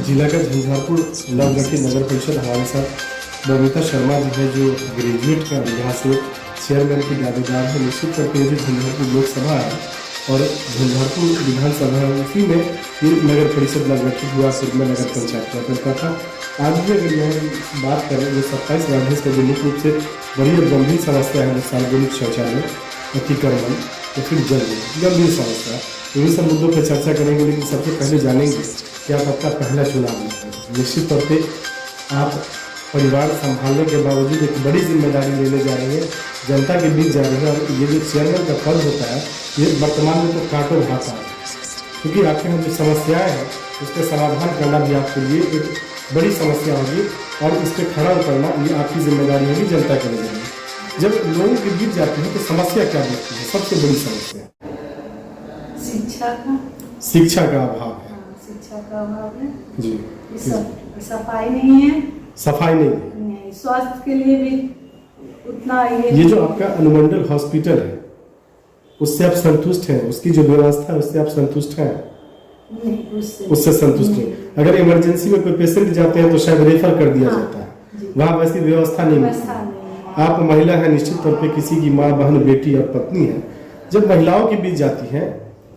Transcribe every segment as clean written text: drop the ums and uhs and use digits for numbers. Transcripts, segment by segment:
जिला का झंझारपुर नवगठित नगर परिषद हमारे साथ बबीता शर्मा जी है, जो ग्रेजुएट का यहाँ से चेयरमैन की दावेदार है। निश्चित तौर पर झंझारपुर लोकसभा है और झंझारपुर विधानसभा है, उसी में ये नगर परिषद नवगठित हुआ, फिर में नगर पंचायत हुआ करता था। आज भी अगर यह बात करें जो 27 वार्ड का जो मुख्य रूप से बड़ी और गंभीर समस्या है, सार्वजनिक शौचालय, अतिक्रमण या फिर जल गंभीर समस्या, इन्हीं सब मुद्दों पर चर्चा करेंगे। लेकिन सबसे पहले जानेंगे कि आप आपका पहला चुनाव है। निश्चित तौर पे आप परिवार संभालने के बावजूद एक बड़ी जिम्मेदारी लेने जा रहे हैं, जनता के बीच जा रहे हैं। और ये जो चेयरमैन का पद होता है, ये वर्तमान में तो काटो भाता है, क्योंकि आपके यहाँ जो समस्याएँ हैं उसका समाधान करना भी आपके लिए एक बड़ी समस्या होगी और इस पर खड़ा उतरना ये आपकी जिम्मेदारी होगी जनता के लिए। जब लोगों के बीच जाते हैं तो समस्या क्या दिखती है? सबसे बड़ी समस्या शिक्षा का अभाव है। शिक्षा का अभाव है जी। सफाई नहीं है। सफाई नहीं, स्वास्थ्य के लिए भी उतना ये जो आपका अनुमंडल हॉस्पिटल है उससे आप संतुष्ट हैं? उसकी जो व्यवस्था है उससे आप संतुष्ट हैं? नहीं, उससे संतुष्ट नहीं। अगर इमरजेंसी में कोई पेशेंट जाते हैं तो शायद रेफर कर दिया जाता है, वहाँ वैसी व्यवस्था नहीं है। आप महिला है, निश्चित तौर पे किसी की माँ, बहन, बेटी और पत्नी है। जब महिलाओं के बीच जाती हैं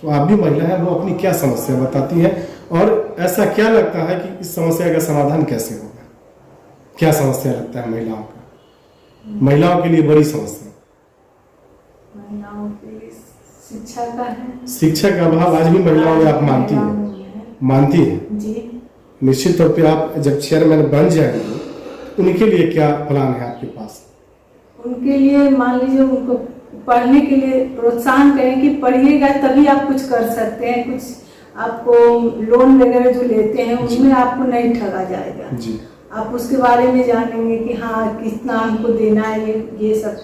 तो आप भी महिला है, वो अपनी क्या समस्या बताती हैं और ऐसा क्या लगता है कि इस समस्या का समाधान कैसे होगा? क्या समस्या लगता है महिलाओं का, महिलाओं के लिए बड़ी समस्या? महिलाओं के लिए शिक्षा का है। शिक्षा का अभाव आज भी महिलाओं में आप मानती हैं? मानती है जी। निश्चित तौर पे आप जब चेयरमैन बन जाएंगे उनके लिए क्या प्लान है आपके पास? उनके लिए मान लीजिए उनको पढ़ने के लिए प्रोत्साहन करें कि पढ़िएगा तभी आप कुछ कर सकते हैं। कुछ आपको लोन वगैरह जो लेते हैं उसमें आपको नहीं ठगा जाएगा जी। आप उसके बारे में जानेंगे कि हाँ कितना हमको देना है। ये सब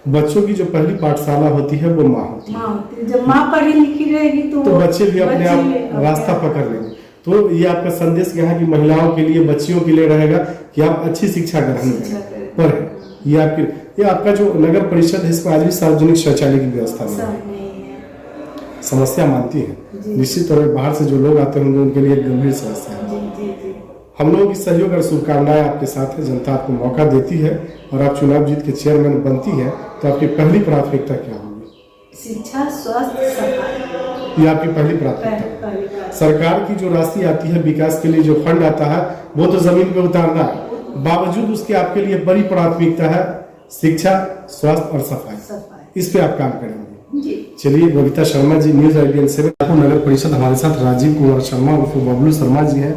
बच्चों की जो पहली पाठशाला होती है वो माँ होती है। जब माँ पढ़ी लिखी रहेगी तो बच्चे भी अपने आप रास्ता पकड़ लेंगे। तो ये आपका संदेश यहाँ की महिलाओं के लिए, बच्चियों के लिए रहेगा कि आप अच्छी शिक्षा ग्रहण करें। ये आपका जो नगर परिषद है इसमें आज भी सार्वजनिक शौचालय की व्यवस्था नहीं है। समस्या मानती है। निश्चित तौर पर बाहर से जो लोग आते होंगे उनके लिए गंभीर समस्या है। हम लोगों की सहयोग और शुभकामनाएं आपके साथ है। जनता आपको मौका देती है और आप चुनाव जीत के चेयरमैन बनती है तो आपकी पहली प्राथमिकता क्या होगी? शिक्षा, स्वास्थ्य, सफाई, ये आपकी पहली प्राथमिकता। सरकार की जो राशि आती है विकास के लिए, जो फंड आता है वो तो जमीन पे उतारना है, बावजूद उसके आपके लिए बड़ी प्राथमिकता है शिक्षा, स्वास्थ्य और सफाई। इस पे आप काम करेंगे। चलिए, बबीता शर्मा जी, न्यूज IBN 7 नगर परिषद, हमारे साथ राजीव कुमार शर्मा उर्फ बबलू शर्मा जी हैं,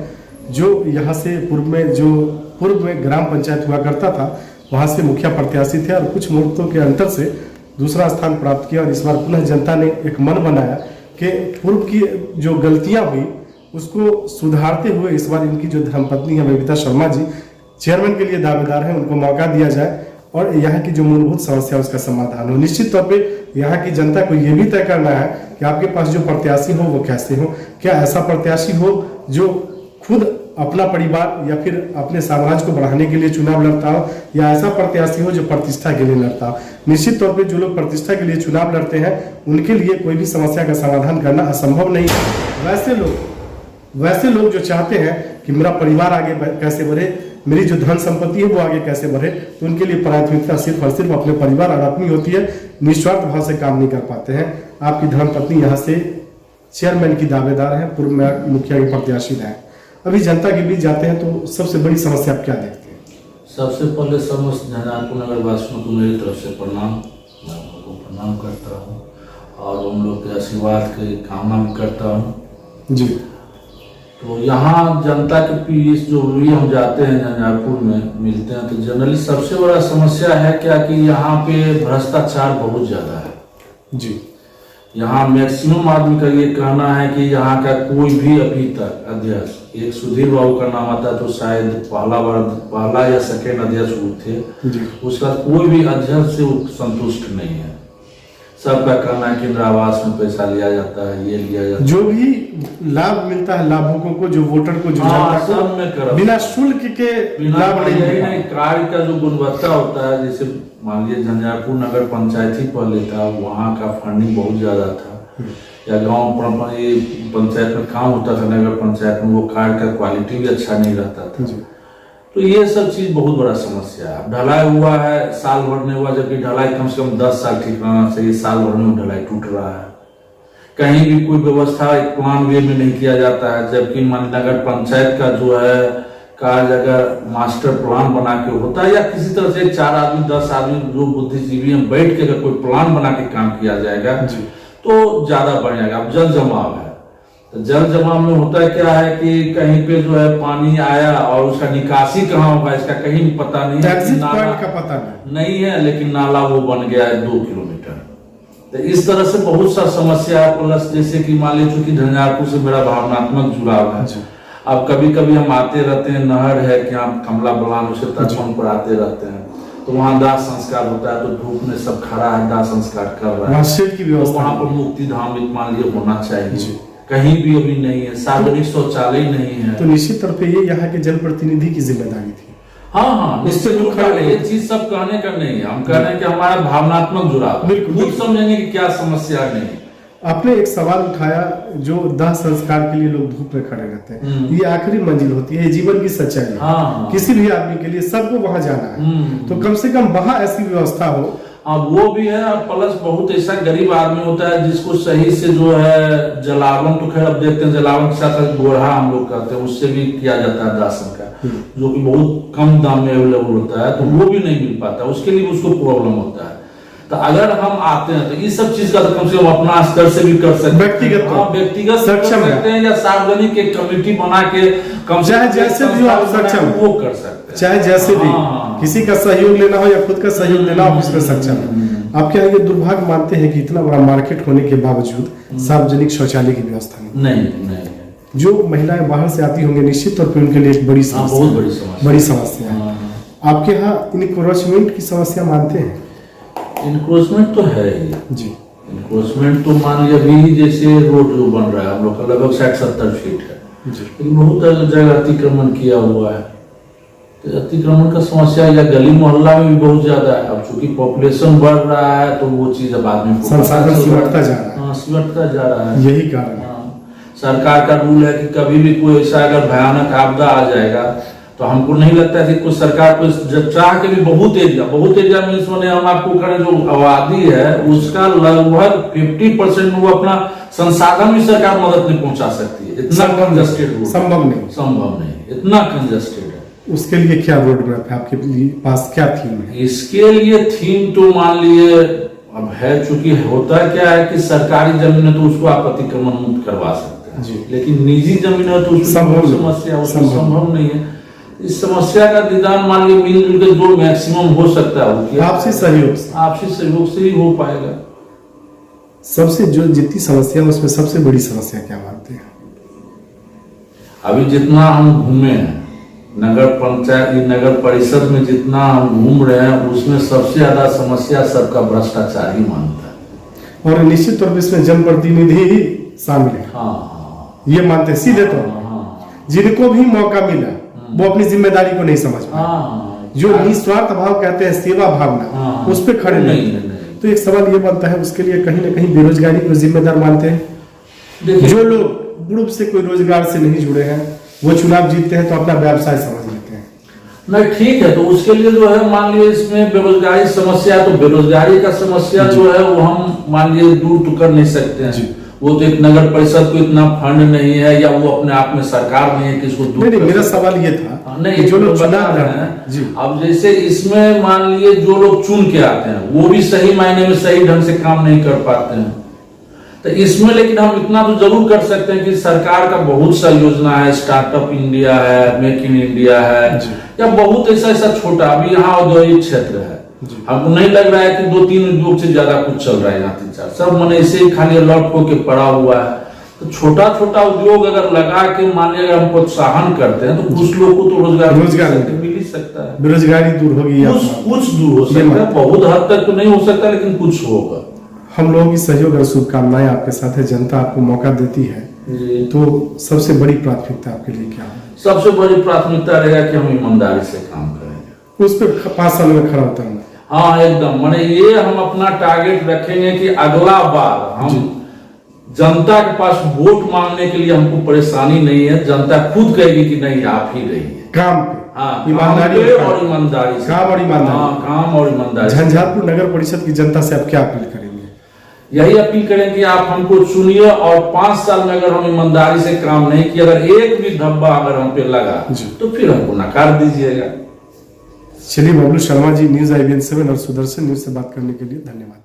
जो यहाँ से पूर्व में ग्राम पंचायत हुआ करता था वहाँ से मुखिया प्रत्याशी थे और कुछ मुहूर्तों के अंतर से दूसरा स्थान प्राप्त किया। और इस बार पुनः जनता ने एक मन बनाया कि पूर्व की जो गलतियां हुई उसको सुधारते हुए इस बार इनकी जो धर्मपत्नी है बबीता शर्मा जी चेयरमैन के लिए दावेदार है, उनको मौका दिया जाए और यहाँ की जो मूलभूत समस्या उसका समाधान हो। निश्चित तौर पे यहाँ की जनता को ये भी तय करना है कि आपके पास जो प्रत्याशी हो वो कैसे हो। क्या ऐसा प्रत्याशी हो जो खुद अपना परिवार या फिर अपने साम्राज्य को बढ़ाने के लिए चुनाव लड़ता हो, या ऐसा प्रत्याशी हो जो प्रतिष्ठा के लिए लड़ता हो। निश्चित तौर पे जो लोग प्रतिष्ठा के लिए चुनाव लड़ते हैं उनके लिए कोई भी समस्या का समाधान करना असंभव नहीं है। वैसे लोग जो चाहते हैं कि मेरा परिवार आगे कैसे बढ़े, मेरी जो धन संपत्ति है वो आगे कैसे बढ़े, तो उनके लिए प्राथमिकता सिर्फ और सिर्फ अपने परिवार और अपनी होती है। निस्वार्थ भाव से काम नहीं कर पाते हैं। आपकी धर्मपत्नी यहाँ से चेयरमैन की दावेदार है, पूर्व में मुखिया की प्रत्याशी है। अभी जनता के बीच जाते हैं तो सबसे बड़ी समस्या आप क्या देखते हैं? सबसे पहले समस्त झंझारपुर नगर वासियों को मेरी तरफ से प्रणाम, मैं उनको प्रणाम करता हूँ और उन लोग के आशीर्वाद की कामना भी करता हूँ जी। तो यहाँ जनता के बीच जो भी हम जाते हैं झंझारपुर में मिलते हैं तो जनरली सबसे बड़ा समस्या है क्या कि यहाँ पे भ्रष्टाचार बहुत ज़्यादा है जी। यहाँ मैक्सिमम आदमी का ये कहना है कि यहाँ का कोई भी अभी तक अध्यक्ष, एक सुधीर बाबू का नाम आता है तो शायद पहला या सेकेंड अध्यक्ष वो थे, उसका कोई भी अध्यक्ष से संतुष्ट नहीं है। सबका कहना है कि इंदिरा आवास में पैसा लिया जाता है, ये लिया जाता है, जो भी लाभ मिलता है लाभुकों को, जो वोटर को, जो जनता को बिना शुल्क के लाभ नहीं। कार्य का जो गुणवत्ता होता है, जैसे मान लीजिए झंझारपुर नगर पंचायत ही पहले था, वहाँ का फंडिंग बहुत ज्यादा था या गांव पंचायत में काम होता था, नगर पंचायत में, वो कार्ड का क्वालिटी भी अच्छा नहीं रहता था। तो ये सब चीज बहुत बड़ा समस्या है। अब ढलाई हुआ है, साल भर नहीं हुआ, जबकि ढलाई कम से कम 10 साल ठीक रहना चाहिए, साल भर में ढलाई टूट रहा है। कहीं भी कोई व्यवस्था एक प्लान वे में नहीं किया जाता है, जबकि नगर पंचायत का जो है कार्य अगर मास्टर प्लान बना के होता है, या किसी तरह से 4 आदमी 10 आदमी जो बुद्धिजीवी हैं बैठ के अगर कोई प्लान बना के काम किया जाएगा तो ज्यादा बढ़ जाएगा। अब जल जमाव है, तो जल जमाव में होता क्या है कि कहीं पे जो है पानी आया और उसका निकासी कहाँ होगा इसका कहीं पता नहीं है, पॉइंट का पता नहीं है, लेकिन नाला वो बन गया है 2 किलोमीटर। तो इस तरह से बहुत सा समस्या है। प्लस जैसे कि मान लीजिए चूंकि झंझारपुर से मेरा भावनात्मक जुड़ाव है, अब कभी कभी हम आते रहते हैं, नहर है कि हम कमला बलान उसे तटबंध पर आते रहते हैं, तो वहाँ दाह संस्कार होता है, तो धूप में सब खड़ा है, दाह संस्कार कर रहा है, तो वहाँ पर मुक्ति धाम मान लीजिए होना चाहिए, कहीं भी अभी नहीं है, सार्वजनिक शौचालय नहीं है। तो निश्चित तौर पे ये यहाँ के जनप्रतिनिधि की जिम्मेदारी थी। हाँ, इससे ये चीज सब कहने का नहीं है, हम कह रहे हैं कि हमारा भावनात्मक जुड़ाव, खुद समझेंगे कि क्या समस्या नहीं। आपने एक सवाल उठाया, जो दाह संस्कार के लिए लोग धूप में खड़े रहते हैं, ये आखिरी मंजिल होती है, जीवन की सच्चाई है। हाँ, किसी भी आदमी के लिए सबको वहां जाना है, तो कम से कम वहां ऐसी व्यवस्था हो। अब वो भी है, और प्लस बहुत ऐसा गरीब आदमी होता है जिसको सही से जो है जलावन, तो खैर अब देखते हैं जलावन के साथ गोढ़ा हम लोग कहते हैं, उससे भी किया जाता है दाह संस्कार, जो कि बहुत कम दाम में अवेलेबल होता है, तो वो भी नहीं मिल पाता, उसके लिए उसको प्रॉब्लम होता है। तो अगर हम आते हैं तो इस सब चीज का तो कम से कम अपना स्तर से भी कर सकते हैं, व्यक्तिगत कर सकते हैं, या सार्वजनिक एक कमेटी बना के कम से कम जैसे भी सक्षम वो कर सकते हैं, चाहे जैसे भी किसी का सहयोग लेना हो या खुद का सहयोग लेना हो, इसमें सक्षम है। आपके यहाँ ये दुर्भाग्य मानते हैं कि इतना बड़ा मार्केट होने के बावजूद सार्वजनिक शौचालय की व्यवस्था नहीं। जो महिलाएं बाहर से आती होंगी, निश्चित तौर पर उनके लिए एक बड़ी समस्या, बहुत बड़ी समस्या है। आपके यहाँ इनक्रोचमेंट की समस्या मानते हैं? इनक्रोचमेंट तो है ही जी। इनक्रोचमेंट तो मान लीजिए अभी जैसे रोड जो बन रहा है हम लोग का लगभग 60-70 फीट है, लेकिन बहुत जगह अतिक्रमण किया हुआ है। तो अतिक्रमण का समस्या या गली मोहल्ला में भी बहुत ज्यादा है। अब चूंकि पॉपुलेशन बढ़ रहा है तो वो चीज अब आदमी को संसाधन सिमटता जा रहा है। सिमटता जा रहा है, यही कारण है। सरकार का रूल है कि कभी भी कोई ऐसा अगर भयानक आपदा आ जाएगा तो हमको नहीं लगता कि कुछ सरकार को चाह के भी बहुत एरिया में इसमें हम आपको करें जो आबादी है उसका लगभग 50% में वो अपना संसाधन भी सरकार मदद नहीं पहुंचा सकती है। इतना कंजस्टेड, संभव नहीं, इतना कंजस्टेड है। उसके लिए क्या रोड मैप है आपके पास, क्या थीम है? इसके लिए थीम तो मान लिए अब है, चूंकि होता क्या है कि सरकारी जमीन है तो उसको आप अतिक्रमण मुक्त करवा सकते हैं, लेकिन निजी जमीन है तो समस्या संभव नहीं है। इस समस्या का निदान मान लीजिए मिलजुल के जो मैक्सिमम हो सकता है आपसी सहयोग से ही हो पाएगा। सबसे जो जितनी समस्या है उसमें सबसे बड़ी समस्या क्या मानते हैं? अभी जितना हम घूमे हैं नगर पंचायत नगर परिषद में, जितना हम घूम रहे हैं उसमें सबसे ज्यादा समस्या सबका भ्रष्टाचार ही मानता है, और निश्चित तौर पर इसमें जनप्रतिनिधि ही शामिल है। ये मानते हैं सीधे तौर पर। जिनको भी मौका मिला वो अपनी जिम्मेदारी को नहीं समझ पाए, जो निस्वार्थ भाव कहते हैं, सेवा भावना, उस पर खड़े नहीं। तो एक सवाल ये बनता है, उसके लिए कहीं ना कहीं बेरोजगारी को जिम्मेदार मानते हैं। जो लोग ग्रुप से कोई रोजगार से नहीं जुड़े हैं वो चुनाव जीतते हैं तो अपना व्यवसाय समझ लेते हैं। नहीं, ठीक है, तो उसके लिए जो है मान लीजिए इसमें बेरोजगारी समस्या, तो बेरोजगारी का समस्या जो है वो हम मान लीजिए दूर तो कर नहीं सकते हैं। वो तो एक नगर परिषद को इतना फंड नहीं है, या वो अपने आप में सरकार नहीं है कि इसको दूर नहीं, मेरा सवाल ये था नहीं, जो लोग बता रहे हैं अब जैसे इसमें मान लीजिए जो लोग चुन के आते हैं वो भी सही मायने में सही ढंग से काम नहीं कर पाते हैं। तो इसमें लेकिन हम इतना तो जरूर कर सकते हैं कि सरकार का बहुत सा योजना है, स्टार्टअप इंडिया है, मेक इन इंडिया है, या बहुत ऐसा छोटा, अभी यहाँ औद्योगिक क्षेत्र है, हमको नहीं लग रहा है कि 2-3 उद्योग से ज्यादा कुछ चल रहा है यहाँ 3-4, सब मन ऐसे ही खाली अलॉट होके पड़ा हुआ है। तो छोटा उद्योग अगर लगा के मान लिया हम प्रोत्साहन करते हैं तो कुछ लोग को तो रोजगार मिल ही सकता है, बेरोजगारी दूर होगी, कुछ दूर हो सकता है, बहुत हद तक तो नहीं हो सकता लेकिन कुछ होगा। हम लोगों की सहयोग और शुभकामनाएं आपके साथ है। जनता आपको मौका देती है तो सबसे बड़ी प्राथमिकता आपके लिए क्या है? सबसे बड़ी प्राथमिकता रहेगा कि हम ईमानदारी से काम करेंगे, उस पर 5 साल में खड़ा उतरना। हाँ एकदम, माने ये हम अपना टारगेट रखेंगे कि अगला बार हम जनता के पास वोट मांगने के लिए हमको परेशानी नहीं है। जनता खुद कहेगी कि नहीं आप ही रहिए काम पे, हाँ, ईमानदारी काम और ईमानदारी से। काम और ईमानदारी। हाँ, काम और ईमानदारी। झंझारपुर नगर परिषद की जनता से आप क्या अपील करेंगे? यही अपील करें कि आप हमको चुनिए और 5 साल में अगर हम ईमानदारी से काम नहीं किए, अगर एक भी धब्बा अगर हम पे लगा तो फिर हमको नकार दीजिएगा। चलिए, बबलू शर्मा जी, न्यूज IBN 7 और सुदर्शन न्यूज से बात करने के लिए धन्यवाद।